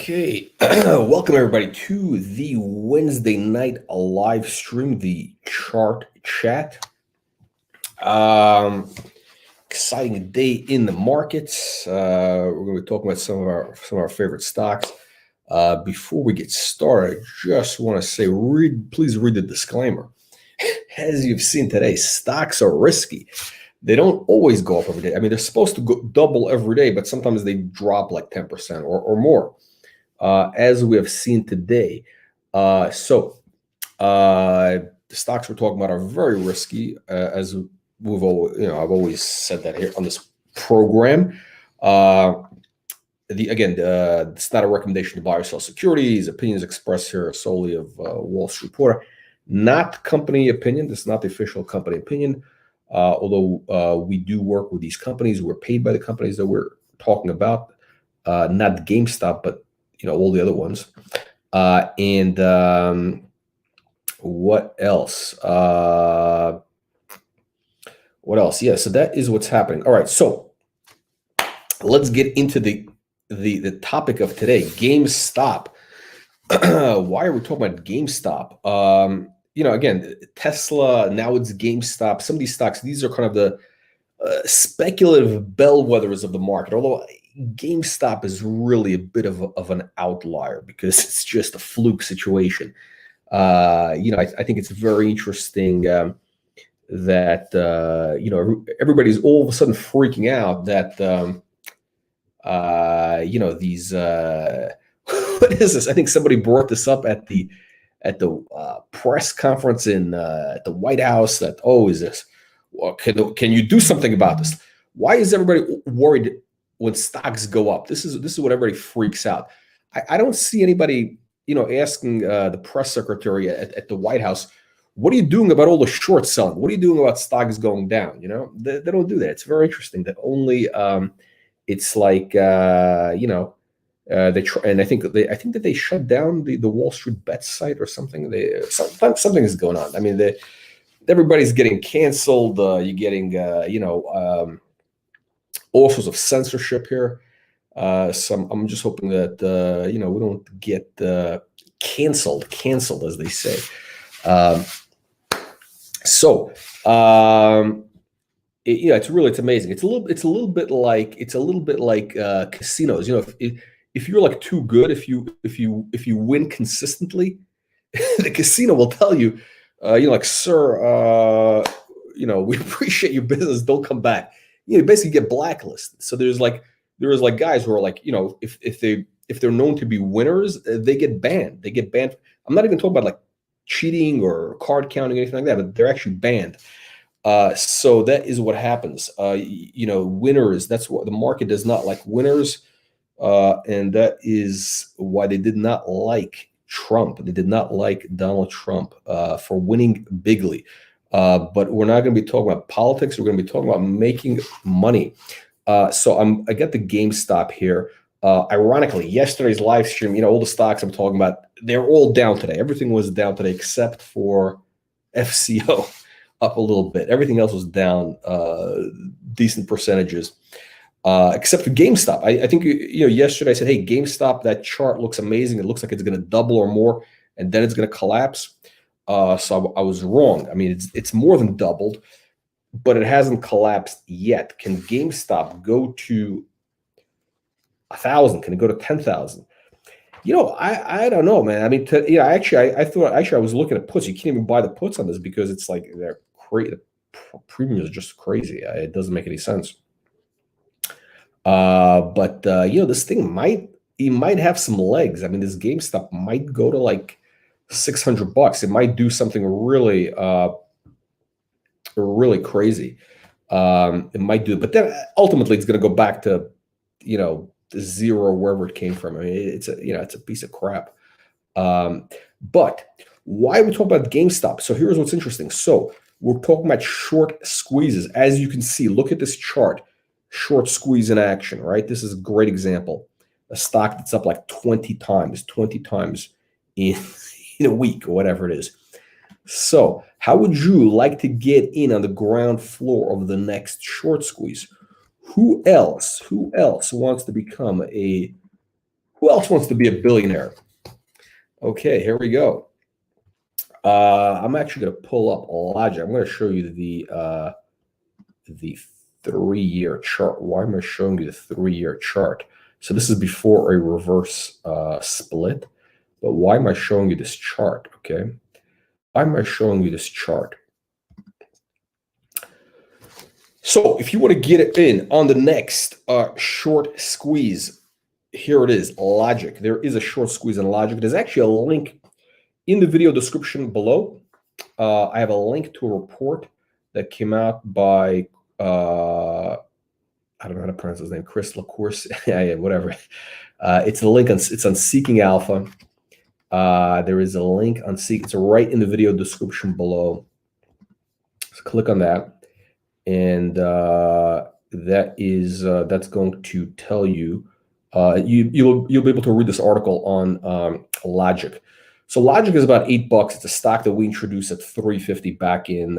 Okay, welcome everybody to the Wednesday night live stream, the Chart Chat. Exciting day in the markets. We're going to be talking about some of our favorite stocks. Before we get started, I just want to say, please read the disclaimer. As you've seen today, stocks are risky. They don't always go up every day. I mean, they're supposed to go double every day, but sometimes they drop like 10% or more. As we have seen today. The stocks we're talking about are very risky, as we've always, I've always said that here on this program. It's not a recommendation to buy or sell securities. Opinions expressed here are solely of Wall Street Reporter, not company opinion. This is not the official company opinion. Although we do work with these companies, we're paid by the companies that we're talking about, not GameStop, but all the other ones. What else? What else? Yeah, so that is what's happening. All right, so let's get into the topic of today, GameStop. Why are we talking about GameStop? Again, Tesla, now it's GameStop. Some of these stocks, these are kind of the speculative bellwethers of the market, although GameStop is really a bit of an outlier because it's just a fluke situation. I think it's very interesting that everybody's all of a sudden freaking out that these what is this? I think somebody brought this up at the press conference at the White House that, is this? Well, can you do something about this? Why is everybody worried when stocks go up? This is what everybody freaks out. I don't see anybody, asking the press secretary at the White House, what are you doing about all the short selling? What are you doing about stocks going down? They don't do that. It's very interesting that only it's like they try, and I think that they shut down the Wall Street Bet site or something. Something is going on. I mean, everybody's getting canceled. You're getting all sorts of censorship here. So I'm just hoping that we don't get canceled as they say. It's amazing. It's a little bit like casinos. If you're like too good, if you win consistently, the casino will tell you, sir, we appreciate your business. Don't come back. You basically get blacklisted. So there's guys who are like, if they're known to be winners, they get banned. I'm not even talking about like cheating or card counting or anything like that, but they're actually banned. So that is what happens. Winners. That's what the market does not like, winners, and that is why they did not like Trump. They did not like Donald Trump for winning bigly. But we're not going to be talking about politics. We're going to be talking about making money. So I got the GameStop here. Ironically, yesterday's live stream, all the stocks I'm talking about, they're all down today. Everything was down today except for FCO, up a little bit. Everything else was down decent percentages, except for GameStop. I think yesterday I said, hey, GameStop, that chart looks amazing. It looks like it's going to double or more, and then it's going to collapse. So I was wrong. I mean, it's more than doubled, but it hasn't collapsed yet. Can GameStop go to 1,000? Can it go to 10,000? I don't know, man. I mean, I thought I was looking at puts. You can't even buy the puts on this because it's like they're crazy. The premiums are just crazy. It doesn't make any sense. But this thing might have some legs. I mean, this GameStop might go to like $600. It might do something really, really crazy. It might do, but then ultimately it's going to go back to, zero, wherever it came from. I mean, it's a piece of crap. But why are we talking about GameStop? So here's what's interesting. So we're talking about short squeezes. As you can see, look at this chart, short squeeze in action, right? This is a great example. A stock that's up like 20 times in a week or whatever it is. So how would you like to get in on the ground floor of the next short squeeze? Who else wants to become a Who else wants to be a billionaire? Okay, here we go. I'm actually going to pull up Logiq. I'm going to show you the 3-year chart. Why am I showing you the 3-year chart? So this is before a reverse split. But why am I showing you this chart? Okay, why am I showing you this chart? So if you want to get it in on the next short squeeze, here it is, Logiq. There is a short squeeze in Logiq. There's actually a link in the video description below. I have a link to a report that came out by, I don't know how to pronounce his name, Chris LaCourse, yeah, whatever. It's a link, it's on Seeking Alpha. There is a link on Seek, it's right in the video description below. So click on that. And that's going to tell you, you'll be able to read this article on Logiq. So Logiq is about $8. It's a stock that we introduced at $3.50 back in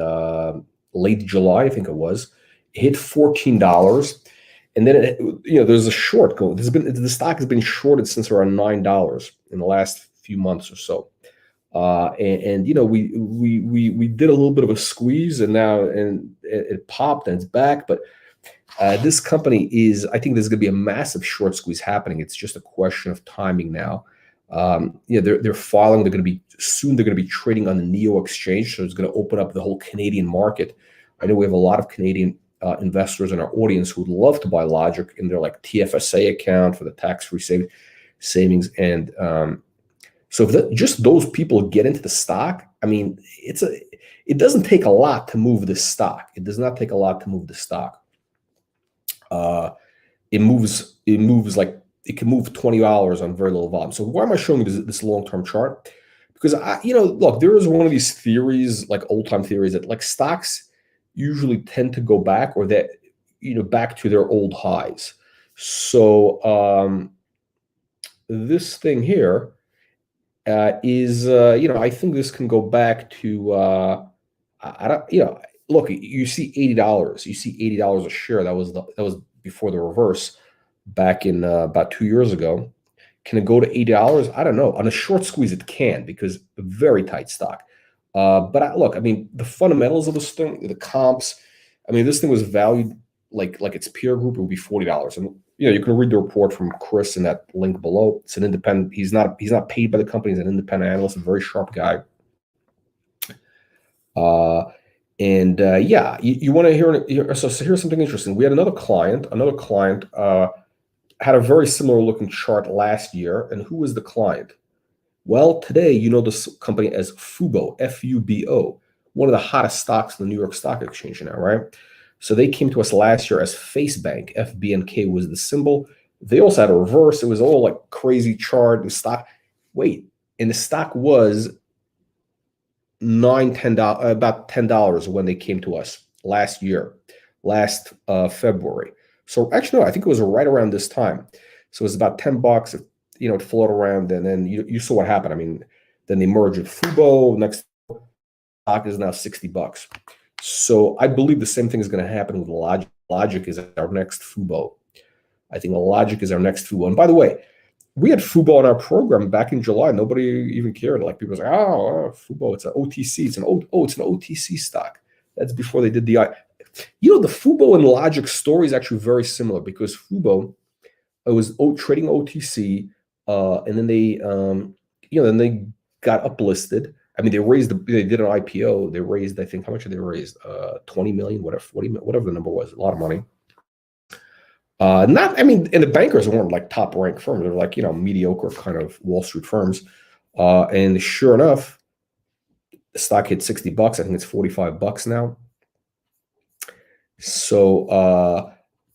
late July, I think it was. It hit $14, and then there's a short go. The stock has been shorted since around $9 in the last few months or so. We did a little bit of a squeeze, and now it popped and it's back. But this company I think there's going to be a massive short squeeze happening. It's just a question of timing now. They're filing. They're going to be trading on the NEO exchange, so it's going to open up the whole Canadian market. I know we have a lot of Canadian investors in our audience who would love to buy Logiq in their TFSA account for the tax-free savings and. So if just those people get into the stock, I mean, it doesn't take a lot to move this stock. It does not take a lot to move the stock. It moves like it can move $20 on very little volume. So why am I showing you this long-term chart? Because look, there is one of these theories, like old-time theories, that stocks usually tend to go back, or that back to their old highs. So this thing here. I think this can go back to, look, you see $80. You see $80 a share. That was before the reverse back in about 2 years ago. Can it go to $80? I don't know. On a short squeeze, it can, because a very tight stock. But look, I mean, the fundamentals of this thing, the comps, I mean, this thing was valued like its peer group, it would be $40. And you can read the report from Chris in that link below. It's an independent. He's not paid by the company. He's an independent analyst, a very sharp guy. You want to hear. So here's something interesting. We had another client. Had a very similar looking chart last year. And who was the client? Well, today you know this company as Fubo, F-U-B-O, one of the hottest stocks in the New York Stock Exchange now, right? So they came to us last year as Face Bank. FBNK was the symbol. They also had a reverse. It was all like crazy chart. The stock, and the stock was about $10 when they came to us last February. So actually, no, I think it was right around this time. So it was about $10. It floated around, and then you saw what happened. I mean, then they merged with Fubo. Next stock is now $60. So I believe the same thing is going to happen with Logiq. Logiq is our next Fubo. I think Logiq is our next Fubo. And by the way, we had Fubo on our program back in July. Nobody even cared. Like people were like, oh, Fubo, it's an OTC. It's an OTC stock. That's before they did the the Fubo and Logiq story is actually very similar, because Fubo was trading OTC, and then they got uplisted. I mean, they did an IPO. They raised, I think, how much did they raise? 20 million, whatever, 40 million, whatever the number was, a lot of money. And the bankers weren't like top ranked firms. They were like, mediocre kind of Wall Street firms. And sure enough, the stock hit $60. I think it's $45 now. So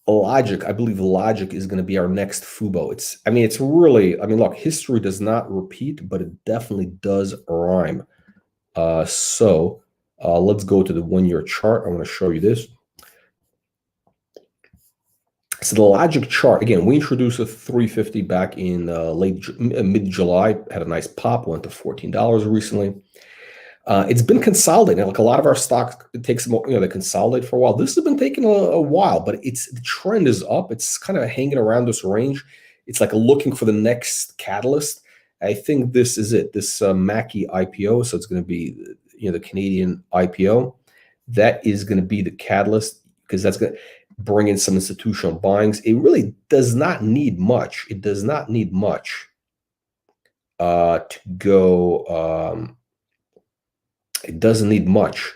Logiq, I believe Logiq is going to be our next Fubo. It's really, look, history does not repeat, but it definitely does rhyme. So let's go to the 1-year chart. I want to show you this. So the Logiq chart, again, we introduced a 350 back in mid-July, had a nice pop, went to $14 recently. It's been consolidating. Like a lot of our stocks, it takes more, they consolidate for a while. This has been taking a while, but the trend is up. It's kind of hanging around this range. it's like looking for the next catalyst. I think this is it. This Mackie IPO, so it's going to be, the Canadian IPO. That is going to be the catalyst, because that's going to bring in some institutional buyings. It really does not need much. It does not need much to go. It doesn't need much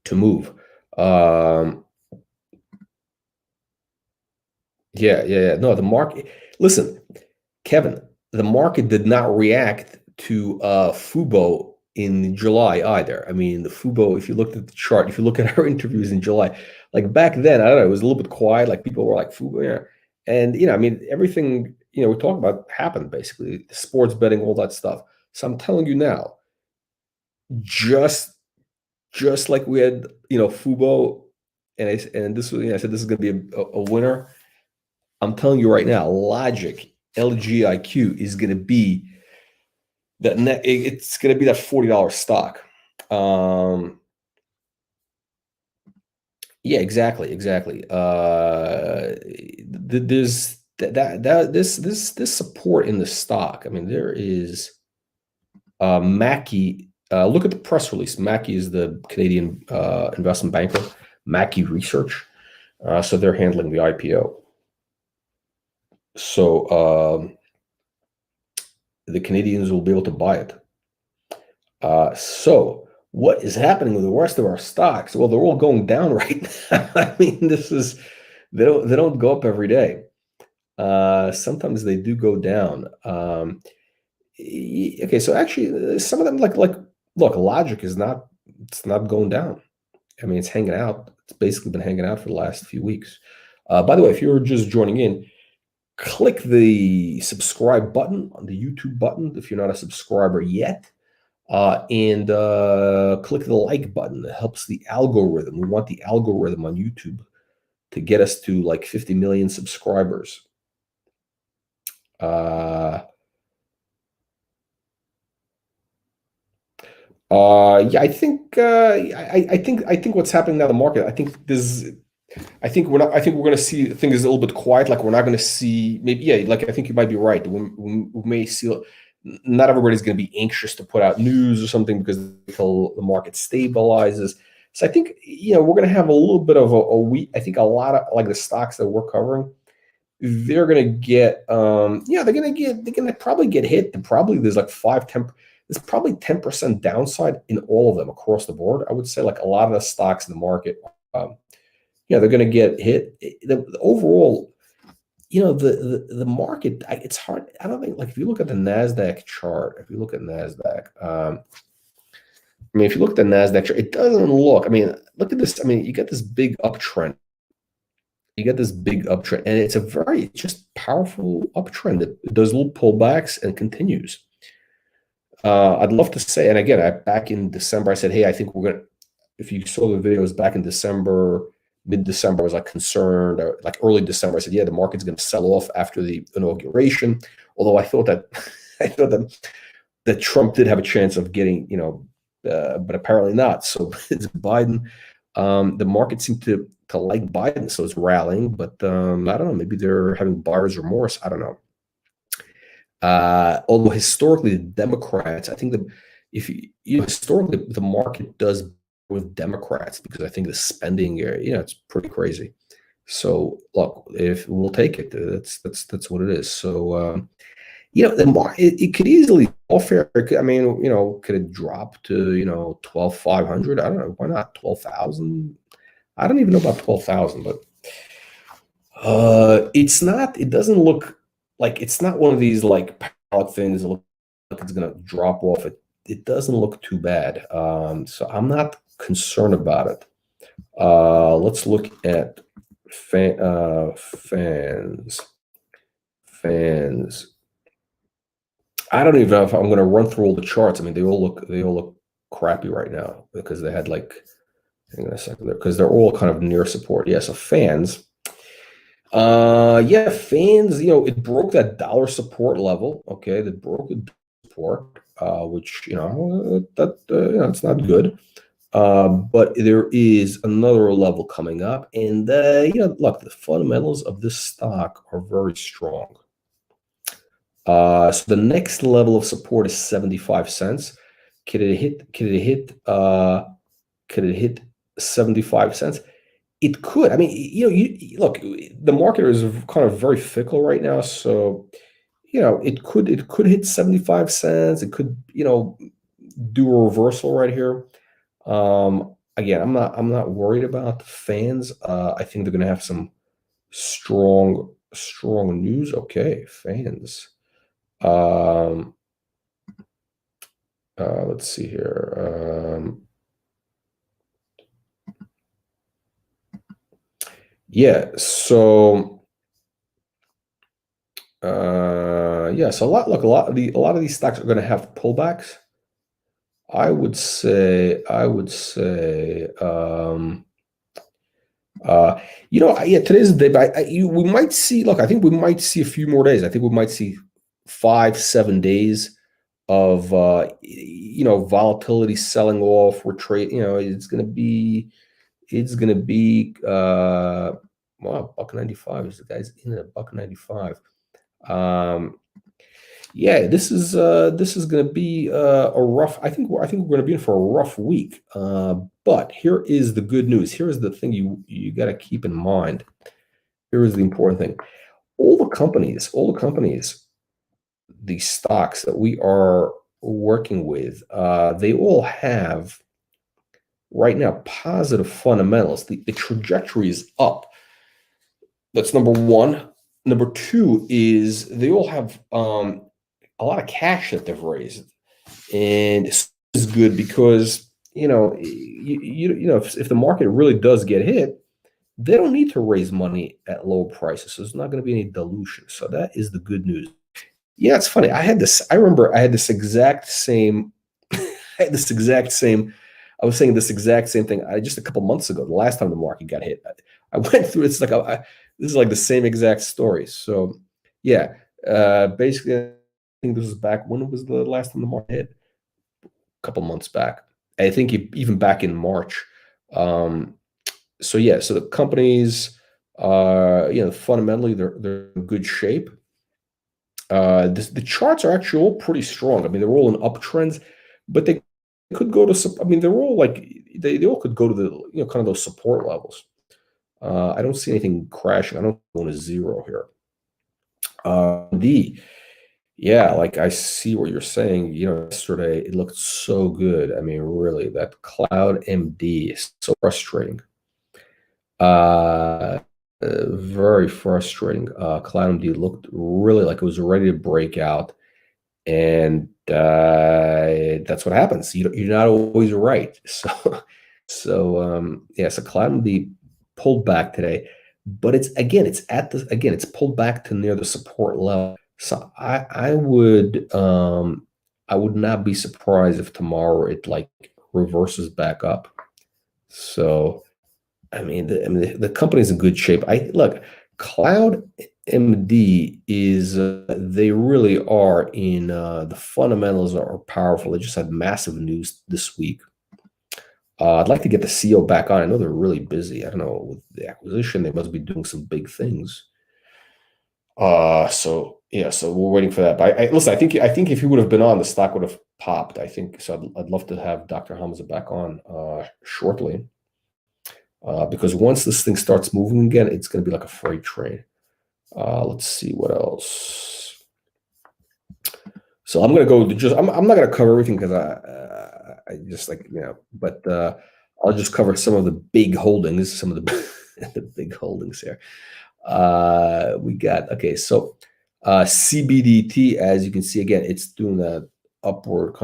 to move. Yeah. No, the market. Listen, Kevin, the market did not react to Fubo in July either. I mean, the Fubo, if you looked at the chart, if you look at our interviews in July, like back then, I don't know, it was a little bit quiet. Like people were like, Fubo, yeah. And, I mean, everything, we talk about happened basically, sports betting, all that stuff. So I'm telling you now, just like we had, Fubo, and I said this is going to be a winner. I'm telling you right now, Logiq, LGIQ is going to be that it's going to be that $40 stock. Yeah, exactly. There's this support in the stock. I mean, there is Mackie. Look at the press release. Mackie is the Canadian investment banker. Mackie Research. So they're handling the IPO. So the Canadians will be able to buy it. So what is happening with the rest of our stocks? Well, they're all going down right now. I mean, they don't go up every day. Sometimes they do go down. Okay, so actually, some of them look, Logiq is not. It's not going down. I mean, it's hanging out. It's basically been hanging out for the last few weeks. By the way, if you're just joining in, click the subscribe button on the YouTube button if you're not a subscriber yet, and click the like button. It helps the algorithm. We want the algorithm on YouTube to get us to like 50 million subscribers. Yeah, I think what's happening now in the market. I think we're going to see things a little bit quiet. Like we're not going to see, maybe, yeah, like I think you might be right. We may see, not everybody's going to be anxious to put out news or something because until the market stabilizes. So I think, we're going to have a little bit of a week. I think a lot of like the stocks that we're covering, they're going to get, they're going to probably get hit. And probably there's like 5-10. There's probably 10% downside in all of them across the board. I would say like a lot of the stocks in the market, they're going to get hit. The overall, the market, it's hard. I don't think, like, if you look at the NASDAQ chart, if you look at NASDAQ, if you look at the NASDAQ chart, it doesn't look, look at this. You get this big uptrend. And it's a very just powerful uptrend. It does little pullbacks and continues. I'd love to say, and again, back in December, I said, hey, I think we're going to, if you saw the videos back in December, mid-December, I was like concerned, or like early December, I said, yeah, the market's going to sell off after the inauguration. Although I thought that Trump did have a chance of getting, but apparently not. So it's Biden. The market seemed to like Biden, so it's rallying. But I don't know. Maybe they're having buyer's remorse. I don't know. Although historically, the Democrats, I think that historically the market does with Democrats because I think the spending, it's pretty crazy. So look, if we'll take it, that's what it is. So the market, it could easily fair. Could it drop to 12,500? I don't know. Why not 12,000? I don't even know about 12,000, but it's not. It doesn't look like, it's not one of these like pallet things that look like it's gonna drop off. It doesn't look too bad. So I'm not concerned about it. Let's look at fans. I don't even know if I'm going to run through all the charts. They all look crappy right now because they had like, hang on a second there, because they're all kind of near support. Yeah, so fans. Fans, it broke that dollar support level. Okay, they broke the support, which it's not good. But there is another level coming up, and look, the fundamentals of this stock are very strong. So the next level of support is 75 cents. Could it hit? Could it hit 75 cents? It could. I mean, look, the market is kind of very fickle right now, so it could hit 75 cents. It could, do a reversal right here. Again, I'm not worried about the fans. I think they're going to have some strong news. Okay, fans. Let's see here. Yeah, so so a lot of these stocks are going to have pullbacks. I would say, today's the day, but we might see, look, I think we might see a few more days. I think we might see 5-7 days of, volatility selling off. We're trading, it's going to be, wow, $1.95 is the guy's in at $1.95. Yeah, this is going to be a rough. I think we're going to be in for a rough week. But here is the good news. Here is the thing you got to keep in mind. Here is the important thing. All the companies, the stocks that we are working with, they all have right now positive fundamentals. The trajectory is up. That's number one. Number two is they all have a lot of cash that they've raised, and this is good because if the market really does get hit, they don't need to raise money at low prices, so there's not going to be any dilution. So that is the good news. Yeah, it's funny. I remember I had this exact same. I was saying this exact same thing just a couple months ago. The last time the market got hit, I went through. It's like this is like the same exact story. So yeah, basically, I think this was back. When was the last time the market hit? A couple months back. I think even back in March. So yeah, so the companies, fundamentally they're in good shape. The charts are actually all pretty strong. I mean, they're all in uptrends, but they could go to. I mean, they're all like they all could go to the kind of those support levels. I don't see anything crashing. I don't want a zero here. Yeah, like I see what you're saying. Yesterday it looked so good. I mean, really, that Cloud MD is so frustrating. Very frustrating. Cloud MD looked really like it was ready to break out, and that's what happens. You're not always right. So Cloud MD pulled back today, but it's pulled back to near the support level. So I would not be surprised if tomorrow it like reverses back up. So I mean the company's in good shape. Look, Cloud MD is they really are in the fundamentals are powerful. They just had massive news this week. I'd like to get the CEO back on. I know they're really busy. I don't know, with the acquisition, they must be doing some big things. So we're waiting for that. But listen, I think if he would have been on, the stock would have popped. I think so. I'd love to have Dr. Hamza back on shortly, because once this thing starts moving again, it's going to be like a freight train. Let's see what else. So I'm going to go. I'm not going to cover everything because I just but I'll just cover some of the big holdings, some of the the big holdings here. We got, okay, so CBDT, as you can see, again, it's doing that upward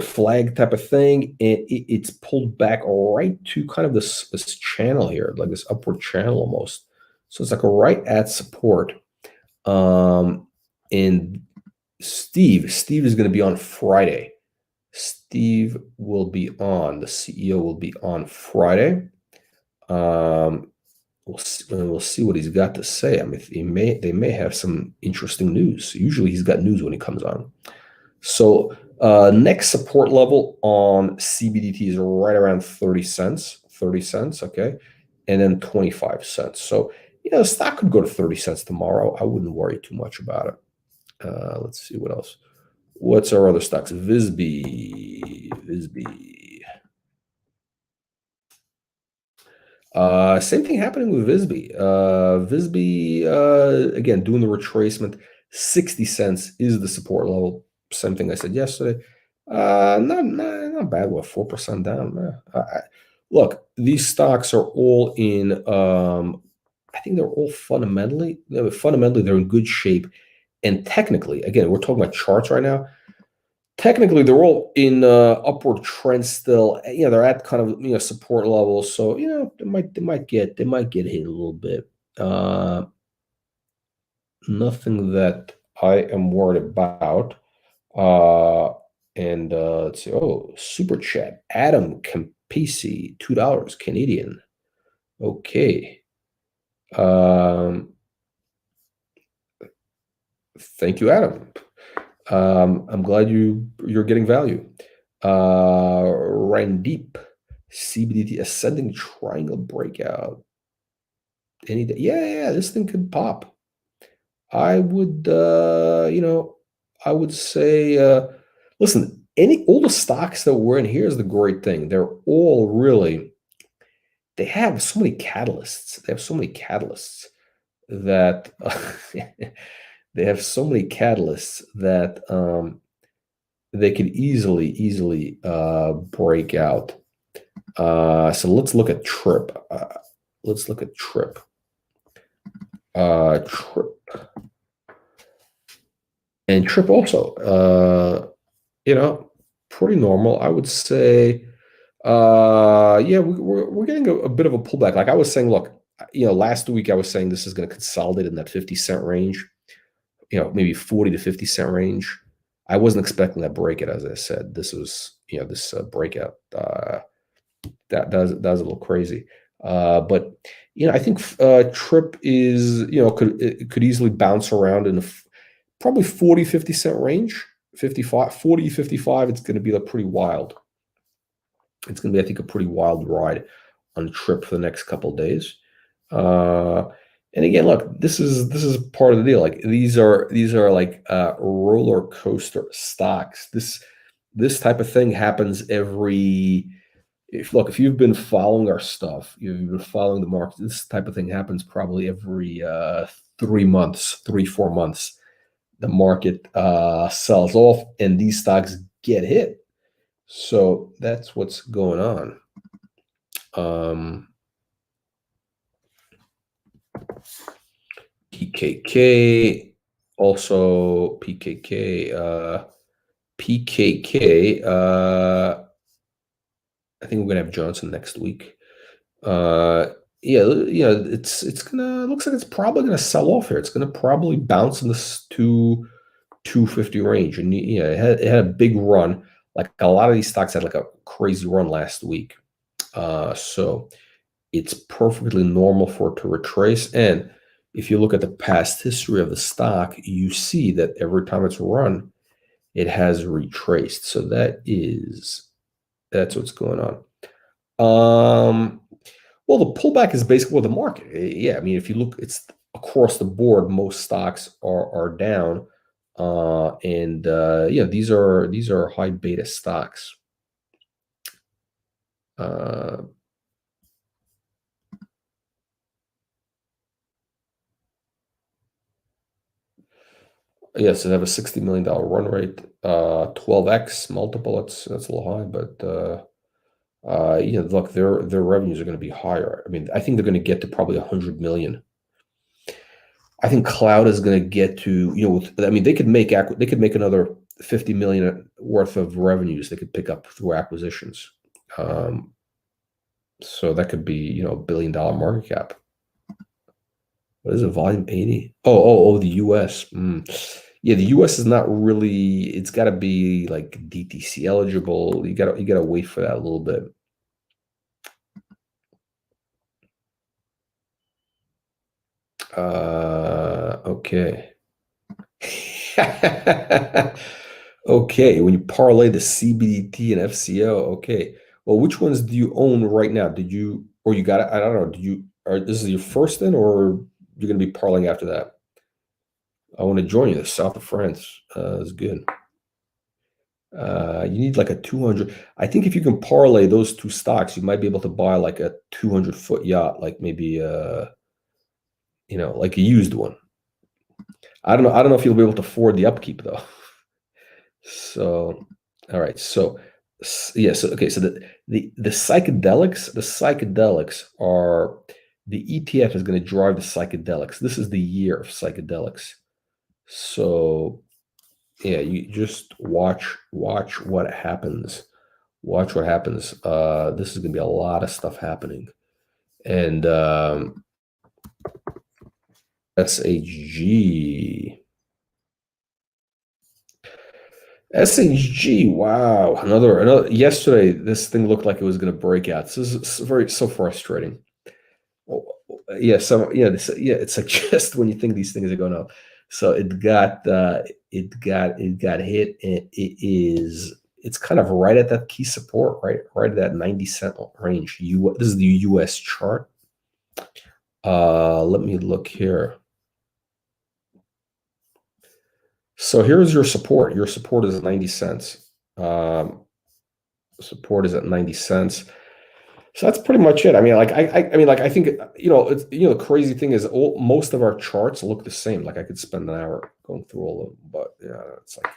flag type of thing, and it's pulled back right to kind of this channel here, like this upward channel almost. So it's like right at support. And Steve is going to be on Friday. Steve will be on. The CEO will be on Friday. We'll see what he's got to say. I mean, they may have some interesting news. Usually, he's got news when he comes on. So, next support level on CBDT is right around 30 cents. 30 cents, okay, and then 25 cents. So, the stock could go to 30 cents tomorrow. I wouldn't worry too much about it. Let's see what else. What's our other stocks? Visby. Same thing happening with Visby. Visby, again, doing the retracement. 60 cents is the support level. Same thing I said yesterday. Not bad. What, 4% down? Look, these stocks are all in. I think they're all fundamentally they're in good shape. And technically, again, we're talking about charts right now. Technically, they're all in upward trend still. They're at kind of support levels, so they might get hit a little bit. Nothing that I am worried about. And let's see. Oh, super chat. Adam Campisi, $2 Canadian. Okay. Thank you, Adam. I'm glad you're getting value. Randeep, CBDT ascending triangle breakout. Any day. Yeah, this thing could pop. I would, I would say, listen, all the stocks that we're in, here's the great thing. They're all really, they have so many catalysts. They have so many catalysts that they have so many catalysts that they could easily break out. So let's look at Trip. Let's look at Trip. Trip. And Trip also, pretty normal. I would say, yeah, we're getting a bit of a pullback. Like I was saying, look, last week I was saying this is going to consolidate in that 50-cent range, maybe 40 to 50-cent range. I wasn't expecting that breakout, as I said. This was, this breakout that was a little crazy. But I think Trip is, could easily bounce around in the probably 40, 50-cent range. 55, 40, 55. It's going to be pretty wild. It's going to be, I think, a pretty wild ride on Trip for the next couple of days. And again, look, this is part of the deal. Like these are like roller coaster stocks. This type of thing happens every. If you've been following our stuff, you've been following the market. This type of thing happens probably every 3 months, 3-4 months. The market sells off, and these stocks get hit. So that's what's going on. PKK, also PKK. PKK. I think we're gonna have Johnson next week. Yeah, it's gonna looks like it's probably gonna sell off here. It's gonna probably bounce in this 250 range, and it had a big run. Like a lot of these stocks had like a crazy run last week. So it's perfectly normal for it to retrace. And if you look at the past history of the stock, you see that every time it's run, it has retraced. So that's what's going on. Well, the pullback is basically the market. Yeah, I mean, if you look, it's across the board. Most stocks are down, and these are high beta stocks. Yes, they have a $60 million run rate, 12x multiple. That's a little high, but look, their revenues are going to be higher. I mean, I think they're going to get to probably 100 million. I think cloud is going to get to they could make another 50 million worth of revenues they could pick up through acquisitions. So that could be $1 billion market cap. What is it? Volume 80? Oh, the US. Yeah, the US is not really. It's got to be like DTC eligible. You gotta wait for that a little bit. Okay. Okay, when you parlay the CBDT and FCO, okay. Well, which ones do you own right now? Or you got it? I don't know. This is your first then, or you're gonna be parlaying after that? I want to join you. The south of France is good. You need like a 200. I think if you can parlay those two stocks, you might be able to buy like a 200-foot yacht, like maybe like a used one. I don't know. I don't know if you'll be able to afford the upkeep though. So, all right. So, yes. Okay. So the psychedelics are the ETF is going to drive the psychedelics. This is the year of psychedelics. So, yeah, you just watch what happens. Watch what happens. This is going to be a lot of stuff happening, and SHG. SHG, wow. Another yesterday, this thing looked like it was going to break out. This is so frustrating. Oh, yeah, it's like just when you think these things are going up. So it got hit, and it's kind of right at that key support, right at that 90 cent range. This is the US chart. Let me look here. So here's your support. Your support is at 90 cents. Support is at 90 cents. So that's pretty much it. I mean, like I think it's the crazy thing is most of our charts look the same. Like I could spend an hour going through all of them, but yeah, it's like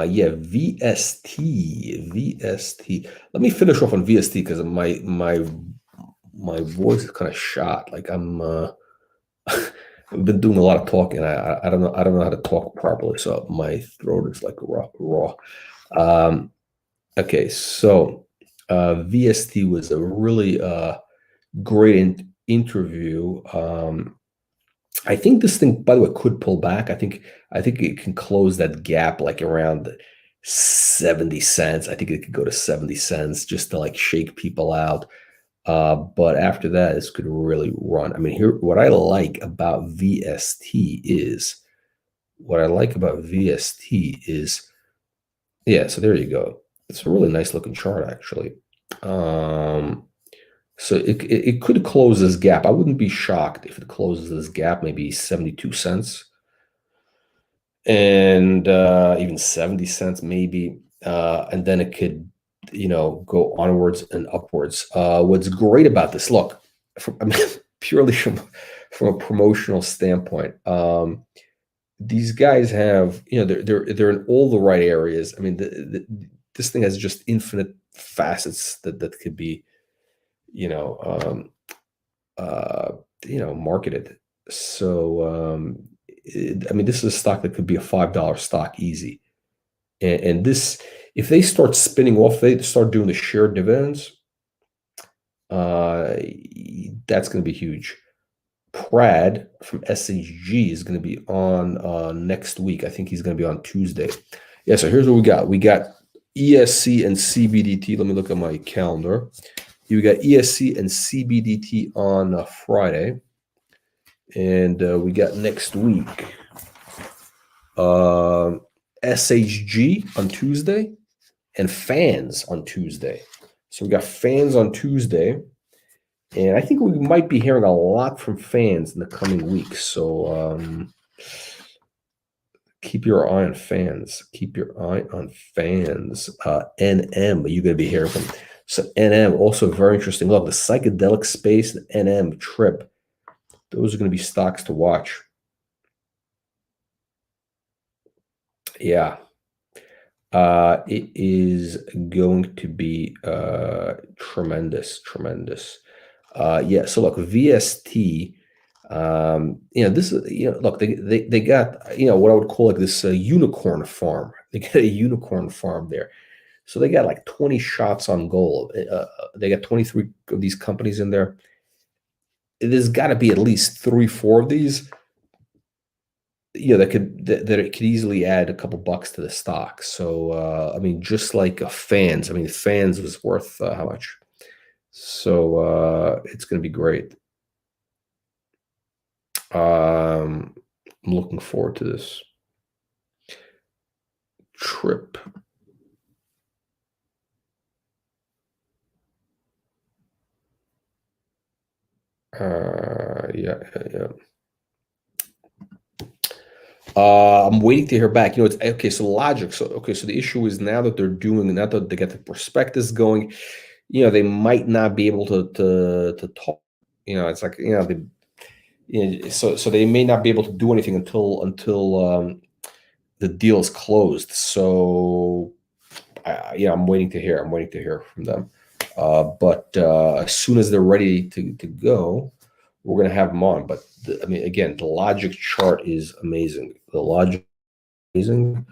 yeah, VST. Let me finish off on VST because my voice is kind of shot. Like I've been doing a lot of talking. I don't know how to talk properly, so my throat is like raw. Okay, so VST was a really great interview. I think this thing, by the way, could pull back. I think it can close that gap like around 70 cents. I think it could go to 70 cents just to like shake people out. But after that, this could really run. I mean, here, what I like about VST is, yeah, so there you go. It's a really nice looking chart, actually. So it could close this gap. I wouldn't be shocked if it closes this gap, maybe 72 cents and even 70 cents, maybe. And then it could, go onwards and upwards. What's great about this, look, I mean, purely from a promotional standpoint, these guys have, they're in all the right areas. I mean, this thing has just infinite facets that could be, you know, um, marketed. So, I mean, this is a stock that could be a $5 stock easy. And this, if they start spinning off, they start doing the shared dividends, uh, that's going to be huge. Prad from SHG is going to be on next week. I think he's going to be on Tuesday. Yeah, so here's what we got. We got ESC and CBDT. Let me look at my calendar. We got ESC and CBDT on Friday. And we got next week SHG on Tuesday and Fans on Tuesday. So we got Fans on Tuesday. And I think we might be hearing a lot from Fans in the coming weeks. So keep your eye on Fans. Keep your eye on Fans. NM, you're going to be hearing from. So NM, also very interesting. Look, the psychedelic space, the NM trip. Those are going to be stocks to watch. Yeah. It is going to be tremendous. Yeah, so look, VST, this is, look, they got, what I would call like this unicorn farm. They got a unicorn farm there. So they got like 20 shots on goal. They got 23 of these companies in there. There's got to be at least 3-4 of these, that it could easily add a couple bucks to the stock. So, I mean, just like Fans, I mean, Fans was worth how much? So it's going to be great. I'm looking forward to this trip. Yeah. I'm waiting to hear back. It's okay. So Logiq. So the issue is now that now that they get the prospectus going, they might not be able to talk. It's like so they may not be able to do anything until the deal is closed. So I'm waiting to hear. I'm waiting to hear from them. But as soon as they're ready to go, we're gonna have them on. But again, the Logiq chart is amazing. The Logiq is amazing.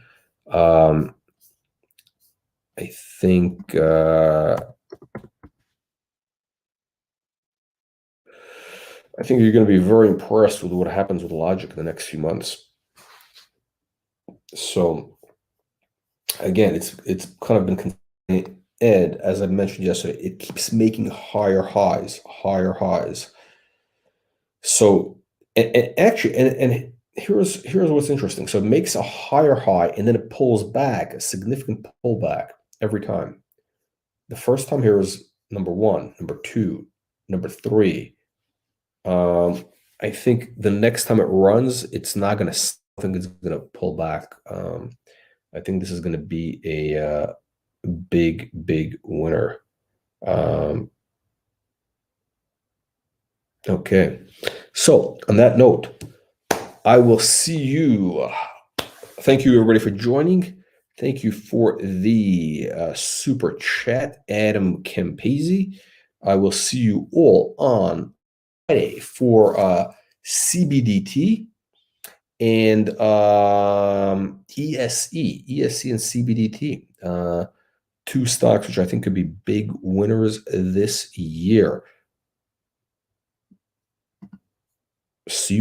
I think you're going to be very impressed with what happens with Logiq in the next few months. So again, it's kind of been Ed, as I mentioned yesterday, it keeps making higher highs. So and here's what's interesting. So it makes a higher high and then it pulls back, a significant pullback every time. The first time here is number 1, number 2, number 3. I think the next time it runs, it's not going to. I think it's going to pull back. I think this is going to be a big winner. Okay, so on that note, I will see you. Thank you, everybody, for joining. Thank you for the super chat, Adam Campese. I will see you all on Friday for CBDT and ESE and CBDT. 2 stocks which I think could be big winners this year. See you.